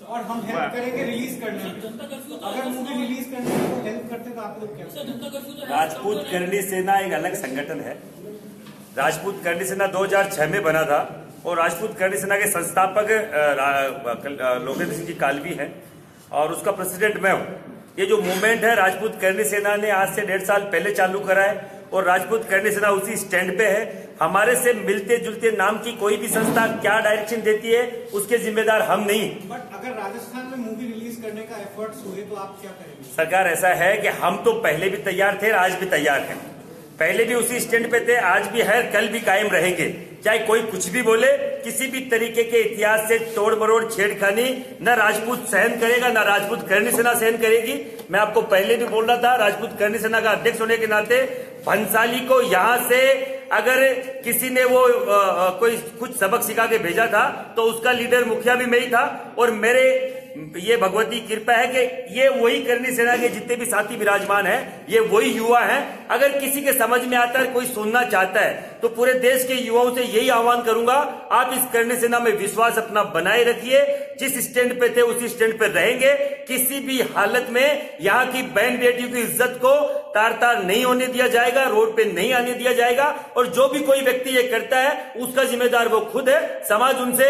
और हम हेल्प करेंगे रिलीज करने में। अगर मूवी रिलीज करने में तो हेल्प करते तो आप लोग क्या? राजपूत करणी सेना एक अलग संगठन है। राजपूत करणी सेना 2006 में बना था और राजपूत करणी सेना के संस्थापक लोकेंद्र सिंह जी कालवी हैं और उसका प्रेसिडेंट मैं हूँ। ये जो मूवमेंट है राजपूत करणी सेना ने आज से 1.5 साल पहले चालू करा है और राजपूत करणी सेना उसी स्टैंड पे है। हमारे से मिलते जुलते नाम की कोई भी संस्था क्या डायरेक्शन देती है उसके जिम्मेदार हम नहीं। बट अगर राजस्थान में मूवी रिलीज करने का एफर्ट्स हुए तो आप क्या करेंगे? सरकार, ऐसा है कि हम तो पहले भी तैयार थे, आज भी तैयार हैं। पहले भी उसी स्टैंड पे थे, आज भी है, कल भी कायम रहेंगे। चाहे कोई कुछ भी बोले, किसी भी तरीके के इतिहास से तोड़ मरोड़ छेड़खानी न राजपूत सहन करेगा, न राजपूत करणी सेना सहन करेगी। मैं आपको पहले भी बोल रहा था, राजपूत करणी सेना का अध्यक्ष होने के नाते भंसाली को यहां से अगर किसी ने वो कोई कुछ सबक सिखा के भेजा था तो उसका लीडर मुखिया भी मैं ही था। और मेरे ये भगवती कृपा है कि ये वही करणी सेना के जितने भी साथी विराजमान हैं, ये वही युवा हैं। अगर किसी के समझ में आता है, कोई सुनना चाहता है, तो पूरे देश के युवाओं से यही आह्वान करूंगा, आप इस करणी सेना में विश्वास अपना बनाए रखिए। जिस स्टैंड पे थे उसी स्टैंड पे रहेंगे। किसी भी हालत में यहाँ की बहन बेटियों की इज्जत को तार तार नहीं होने दिया जाएगा, रोड पे नहीं आने दिया जाएगा। और जो भी कोई व्यक्ति ये करता है उसका जिम्मेदार वो खुद है। समाज उनसे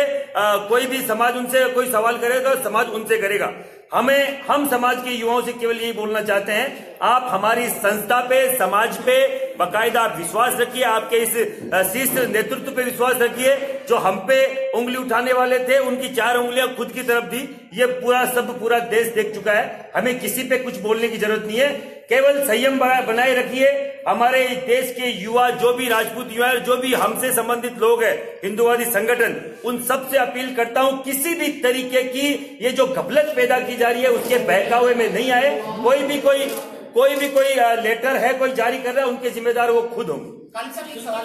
कोई भी समाज उनसे कोई सवाल करेगा, समाज उनसे करेगा। हम समाज के युवाओं से केवल यही बोलना चाहते हैं, आप हमारी संस्था पे, समाज पे बाकायदा विश्वास रखिए। आपके इस शीर्ष नेतृत्व पे विश्वास रखिए। जो हम पे उंगली उठाने वाले थे उनकी 4 उंगलियां खुद की तरफ दी। ये पूरा देश देख चुका है। हमें किसी पे कुछ बोलने की जरूरत नहीं है, केवल संयम बनाए रखिए। हमारे देश के युवा, जो भी राजपूत युवा, जो भी हमसे संबंधित लोग हैं, हिंदुवादी संगठन, उन सब से अपील करता हूं, किसी भी तरीके की ये जो घपलत पैदा की जा रही है उसके बहकावे में नहीं आए। कोई भी कोई लेटर है, कोई जारी कर रहा है, उनके जिम्मेदार वो खुद होंगे।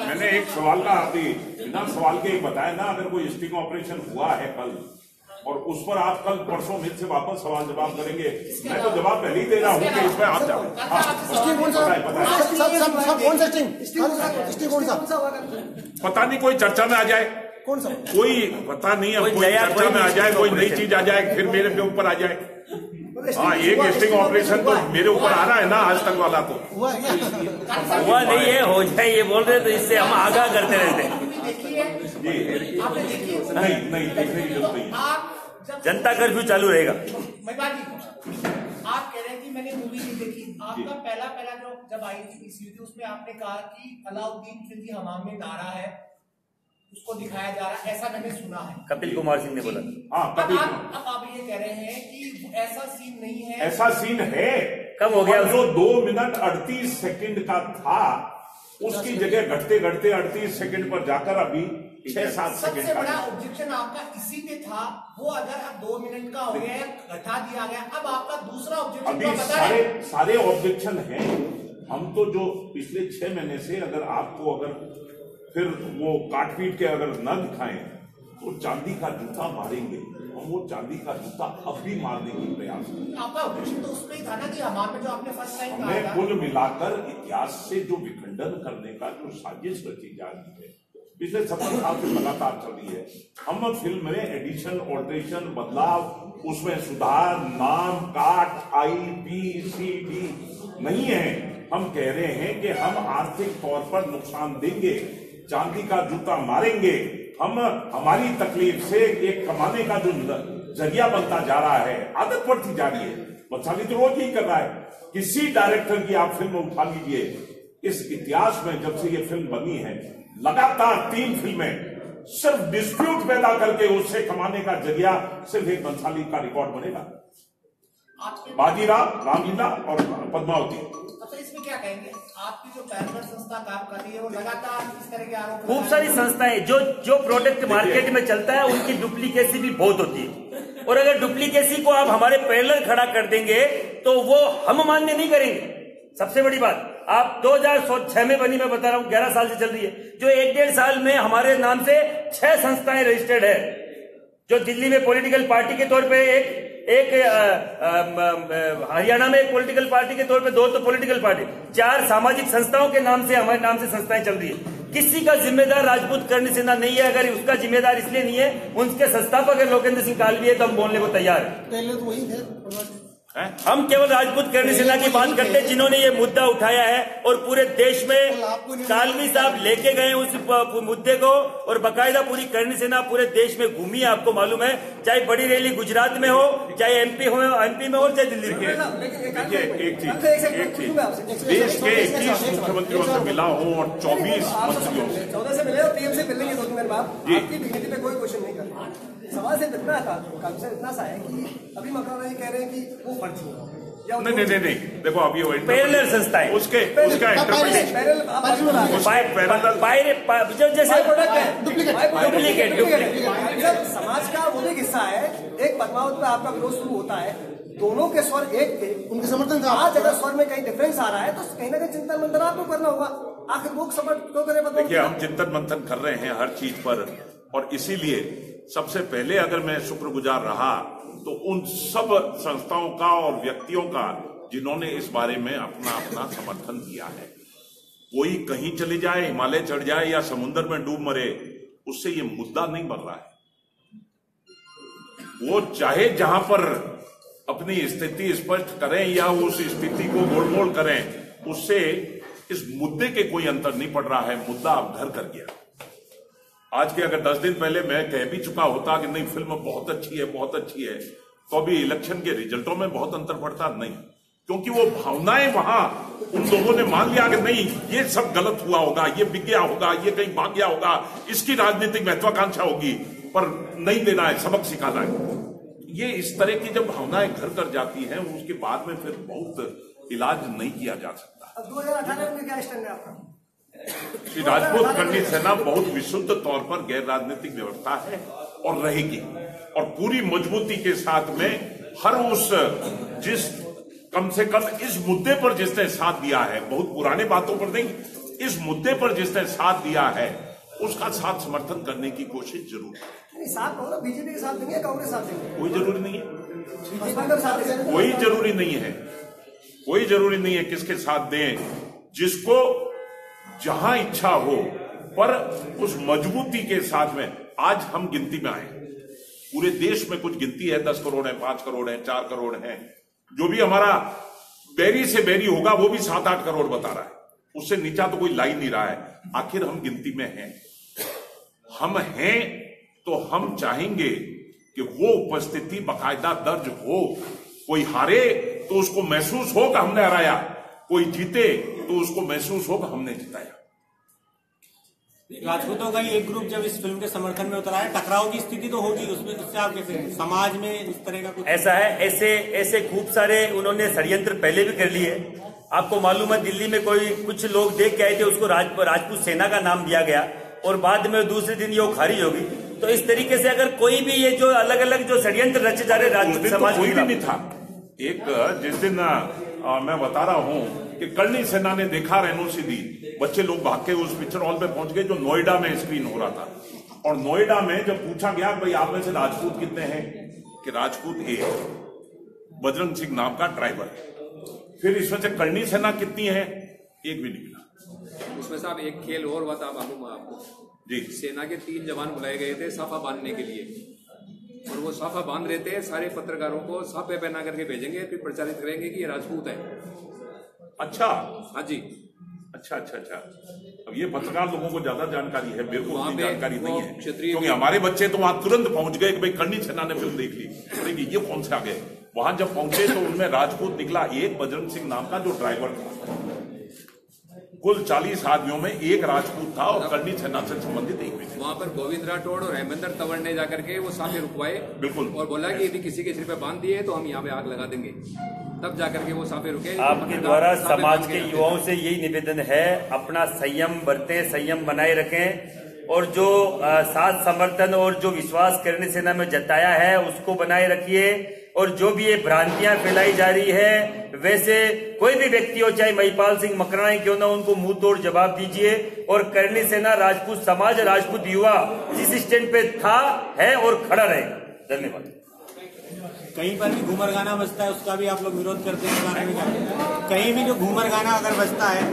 मैंने एक सवाल का अभी बिना सवाल के बताया ना, अगर कोई स्टिंग ऑपरेशन हुआ है कल और उस पर आप कल परसों मिल से वापस सवाल जवाब करेंगे, मैं तो जवाब पहले ही दे रहा हूँ कि इसमें आप जाओ। पता नहीं कोई चर्चा में आ जाए, कौन सा कोई पता नहीं, अब कोई चर्चा में आ जाए, कोई नई चीज आ जाए, फिर मेरे ऊपर आ जाए। हाँ, एक स्टिंग ऑपरेशन तो मेरे ऊपर आ रहा है ना, आज तक वाला तो हुआ नहीं है, हो जाए ये बोल रहे, तो इससे हम आगाह करते रहते हैं। नहीं देखने की जरूरत नहीं। जनता कर्फ्यू चालू रहेगा। आप कह रहे हैं कि मैंने मूवी नहीं देखी। आपका पहला जो जब आई थी इस उसमें आपने कहा कि अलाउद्दीन खिलजी हमाम में नारा है, उसको दिखाया जा रहा है, ऐसा मैंने सुना है। कपिल कुमार सिंह ने बोला। हाँ, कपिल। अब आप ये कह रहे हैं कि ऐसा सीन नहीं है। ऐसा सीन है। कब हो गया? जो 2 मिनट 38 सेकंड का था, उसकी जगह घटते 38 सेकंड पर जाकर अभी 6-7 सेकंड। सबसे बड़ा ऑब्जेक्शन आपका इसी पे था, वो अगर अब 2 मिनट का हो गया, घटा दिया गया। अब आपका दूसरा ऑब्जेक्शन अभी सारे ऑब्जेक्शन हैं। हम तो जो पिछले 6 महीने से अगर फिर वो काट पीट के अगर न दिखाएं तो चांदी का जूता मारेंगे। हम वो चांदी का जूता अब भी मारने की प्रयास करें। आपका ऑब्जेक्शन तो उसमें ही था ना कि हमारे में जो आपने फर्स्ट टाइम कहा था, कुल मिलाकर इतिहास से जो विखंडन करने का जो साजिश रची जा रही है पिछले 70 साल से लगातार चल रही है। हम फिल्म में एडिशन, ऑल्ट्रेशन, बदलाव, उसमें सुधार, नाम काट, IBCD नहीं है। हम कह रहे हैं कि हम आर्थिक तौर पर नुकसान देंगे, चांदी का जूता मारेंगे। हमारी तकलीफ से एक कमाने का जो जरिया बनता जा रहा है, आदत पड़ती जा रही है। बच्चाली तो रोज ही कर रहा है। किसी डायरेक्टर की आप फिल्म उठा लीजिए, इस इतिहास में जब से ये फिल्म बनी है, लगातार 3 फिल्में सिर्फ डिस्प्यूट पैदा करके उससे कमाने का जरिया सिर्फ एक बंसाली का रिकॉर्ड बनेगा। बाजीराव, रामलीला और पद्मावती। तो इसमें क्या कहेंगे? आपकी जो पैरलर संस्था काम कर रही है वो लगातार इस तरह के आरोप, खूब सारी संस्थाएं जो प्रोडक्ट मार्केट में चलता है उनकी डुप्लीकेसी भी बहुत होती है। और अगर डुप्लीकेसी को आप हमारे पैरलर खड़ा कर देंगे तो वो हम मान्य नहीं करेंगे। सबसे बड़ी बात, आप 2006 में बनी, मैं बता रहा हूं, 11 साल से चल रही है। जो 1-1.5 साल में हमारे नाम से 6 संस्थाएं रजिस्टर्ड है। जो दिल्ली में पॉलिटिकल पार्टी के तौर पे एक हरियाणा में एक पॉलिटिकल पार्टी के तौर पे 2 तो पॉलिटिकल पार्टी, 4 सामाजिक संस्थाओं के नाम से, हमारे नाम से संस्थाएं चल रही है। किसी का जिम्मेदार राजपूत करणी सेना नहीं है। अगर उसका जिम्मेदार इसलिए नहीं है, उनके संस्थापक अगर लोकेंद्र सिंह कालवी है तो हम बोलने को तैयार है। पहले तो वही थे। हम केवल राजपूत करणी सेना की बात करते हैं, जिन्होंने ये मुद्दा उठाया है और पूरे देश में कालवी साहब लेके गए उस मुद्दे को, और बाकायदा पूरी करणी सेना पूरे देश में घूमी है। आपको मालूम है, चाहे बड़ी रैली गुजरात में हो, चाहे एमपी में हो, चाहे दिल्ली में। देखिए एक चीज, देश के 21 मुख्यमंत्रियों से मिला हूँ और 24 मंत्रियों से 14 से मिले और 3 से मिलेंगे 2 मेरे बाप। आपकी डिग्निटी पे कोई क्वेश्चन नहीं कर रहा। सवाल सिर्फ इतना था, कॉन्सेप्ट इतना सा है कि अभी मकराना ये कह रहे हैं कि वो फर्जी है। नहीं, देखो अभी वो पैरेलल संस्था है, उसका इंटरप्रिटेशन डुप्लीकेट समाज का वो भी हिस्सा है। एक पद्मावत में आपका विरोध शुरू होता है, दोनों के स्वर एक थे, उनके समर्थन। आज अगर स्वर में कहीं डिफरेंस आ रहा है तो कहीं ना कहीं चिंतन मंथन आपको करना होगा। आखिर वो समर्थ क्यों करे? देखिए, हम चिंतन मंथन कर रहे हैं हर चीज पर, और इसीलिए सबसे पहले अगर मैं शुक्रगुजार रहा तो उन सब संस्थाओं का और व्यक्तियों का जिन्होंने इस बारे में अपना समर्थन दिया है। कोई कहीं चले जाए, हिमालय चढ़ जाए या समुद्र में डूब मरे, उससे ये मुद्दा नहीं बन रहा है। वो चाहे जहां पर अपनी स्थिति स्पष्ट करें या उस स्थिति को गोलमोल करें, उससे इस मुद्दे के कोई अंतर नहीं पड़ रहा है। मुद्दा अब घर कर गया। आज के अगर 10 दिन पहले मैं कह भी चुका होता कि नहीं फिल्म बहुत अच्छी है, बहुत अच्छी है, तो अभी इलेक्शन के रिजल्टों में बहुत अंतर पड़ता नहीं, क्योंकि वो भावनाएं वहां उन लोगों ने मान लिया कि नहीं ये सब गलत हुआ होगा, ये बिक गया होगा, ये कहीं भाग गया होगा, इसकी राजनीतिक महत्वाकांक्षा होगी, पर नहीं देना है, सबक सिखाना है। ये इस तरह की जब भावनाएं घर कर जाती हैं, उसके बाद में फिर बहुत इलाज नहीं किया जा सकता। 2018 में क्या स्टैंड है आपका? राजपूत करणी सेना बहुत विशुद्ध तौर पर गैर राजनीतिक व्यवस्था है और रहेगी, और पूरी मजबूती के साथ में हर उस जिस कम से कम इस मुद्दे पर जिसने साथ दिया है, बहुत पुराने बातों पर नहीं, इस मुद्दे पर जिसने साथ दिया है उसका साथ समर्थन करने की कोशिश जरूर है। साथ होगा बीजेपी के साथ देंगे, कांग्रेस साथ देंगे, कोई जरूरी नहीं है, कोई जरूरी नहीं है, कोई जरूरी नहीं है किसके साथ दें, जिसको जहां इच्छा हो, पर उस मजबूती के साथ में। आज हम गिनती में आए, पूरे देश में कुछ गिनती है, 10 करोड़ है, 5 करोड़ है, 4 करोड़ है, जो भी हमारा बैरी से बैरी होगा वो भी 7-8 करोड़ बता रहा है, उससे नीचा तो कोई ला ही नहीं रहा है। आखिर हम गिनती में हैं, हम हैं तो हम चाहेंगे कि वो उपस्थिति बाकायदा दर्ज हो। कोई हारे तो उसको महसूस हो कि हमने हराया, कोई जीते तो उसको महसूस हो कि हमने जिताया। राजपूतों का ही एक ग्रुप जब इस फिल्म के समर्थन में उतरा है, टकराव की स्थिति तो होगी उसमें, उससे आप कैसे समाज में इस तरह का कुछ? ऐसा है, ऐसे खूब सारे उन्होंने षड्यंत्र पहले भी कर लिए। आपको मालूम है, दिल्ली में कुछ लोग देख के आए थे, उसको राजपूत सेना का नाम दिया गया और बाद में दूसरे दिन ये खारिज होगी। तो इस तरीके से अगर कोई भी ये जो अलग अलग जो षड्यंत्र रचे जा रहे राजपूत समाज, कोई भी नहीं था। एक जिस दिन मैं बता रहा हूं कि करणी सेना ने देखा रेणु सीधी, बच्चे लोग भाग के उस पिक्चर हॉल पे पहुंच गए जो नोएडा में स्क्रीन हो रहा था, और नोएडा में जब पूछा गया भाई आप में से राजपूत कितने हैं, कि राजपूत एक, बजरंग सिंह नाम का ड्राइवर। फिर इसमें से करणी सेना कितनी है, एक भी नहीं मिला। उसमें साहब एक खेल और बता मालूम है आपको जी, सेना के 3 जवान बुलाए गए थे साफा बांधने के लिए, और वो साफा बांध रहे थे, सारे पत्रकारों को साफे पहना करके भेजेंगे, फिर प्रचारित करेंगे कि ये राजपूत है। अच्छा, हाँ जी, अच्छा। अब ये पत्रकार लोगों को ज्यादा जानकारी है, मेरे को उतनी जानकारी नहीं है, क्षेत्रीय क्योंकि हमारे बच्चे तो वहां तुरंत पहुंच गए कि भाई करणी सेना ने फिल्म देख ली, देखिए ये कौन से आ गए। वहां जब पहुंचे तो उनमें राजपूत निकला एक, बजरंग सिंह नाम का जो ड्राइवर था। कुल 40 आदमियों में एक राजपूत था और करणी सेना से संबंधित एक भी। वहां पर गोविंद राठौड़ और हेमेंद्र तंवर ने जाकर के वो साफे रुकवाए, बिल्कुल, और बोला कि यदि किसी के सिर पे बांध दिए तो हम यहाँ पे आग लगा देंगे, तब जाकर के वो साफे रुके। आपके द्वारा समाज के युवाओं से यही निवेदन है, अपना संयम बरतें, संयम बनाए रखें, और जो साथ समर्थन और जो विश्वास करणी सेना में जताया है उसको बनाए रखिए, और जो भी ये भ्रांतियां फैलाई जा रही है, वैसे कोई भी व्यक्ति हो, चाहे महिपाल सिंह मकराना क्यों ना, उनको मुंह तोड़ जवाब दीजिए। और करणी सेना, राजपूत समाज, राजपूत युवा जिस स्टैंड पे था, है और खड़ा रहेगा। धन्यवाद। कहीं पर भी घूमर गाना बजता है उसका भी आप लोग विरोध करते हैं, इस बारे में क्या? कहीं भी जो घूमर गाना अगर बजता है